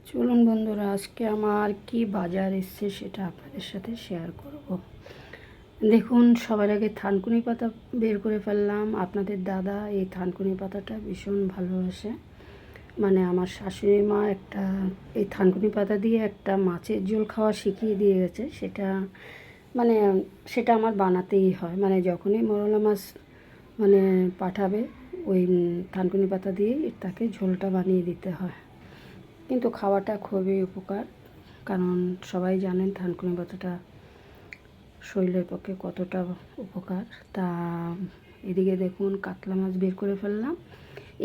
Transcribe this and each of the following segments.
চলুন বন্ধুরা, আজকে আমার কি বাজার এসছে সেটা আপনাদের সাথে শেয়ার করব। দেখুন, সবার আগে থানকুনি পাতা বের করে ফেললাম। আপনাদের দাদা এই থানকুনি পাতাটা ভীষণ ভালোবাসে। মানে আমার শাশুড়ি মা এই থানকুনি পাতা দিয়ে একটা মাছের ঝোল খাওয়া শিখিয়ে দিয়ে গেছে। মানে সেটা আমার বানাতেই হয়। মানে যখনই মরলা মাছ পাঠাবে, ওই থানকুনি পাতা দিয়েই তাকে ঝোলটা বানিয়ে দিতে হয়। কিন্তু খাওয়াটা খুবই উপকার, কারণ সবাই জানেন থানকুনি পাতাটা শরীরের পক্ষে কতটা উপকার। তা এদিকে দেখুন, কাতলা মাছ বের করে ফেললাম।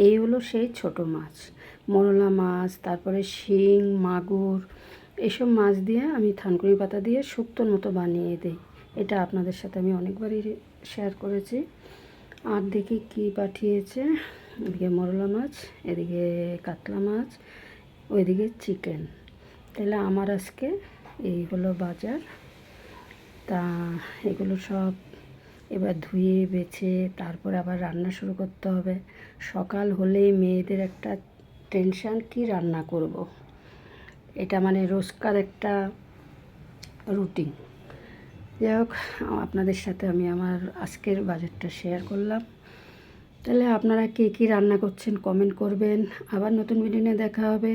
এই হলো সেই ছোট মাছ, মরলা মাছ, তারপরে শিং, মাগুর, এসব মাছ দিয়ে আমি থানকুনি পাতা দিয়ে শুক্তোর মতো বানিয়ে দিই। এটা আপনাদের সাথে আমি অনেকবারই শেয়ার করেছি। আর দেখি কি পাঠিয়েছে। এদিকে মরলা মাছ, এদিকে কাতলা মাছ, ওইদিকে চিকেন। তাহলে আমার আজকে এই হলো বাজার। তা এগুলো সব এবার ধুয়ে বেছে তারপর আবার রান্না শুরু করতে হবে। সকাল হলেই মেয়েদের একটা টেনশান, কি রান্না করব। এটা মানে রোজকার একটা রুটিন। যাই হোক, আপনাদের সাথে আমি আমার আজকের বাজারটা শেয়ার করলাম। তাহলে আপনারা কে কী রান্না করছেন কমেন্ট করবেন। আবার নতুন ভিডিও নিয়ে দেখা হবে।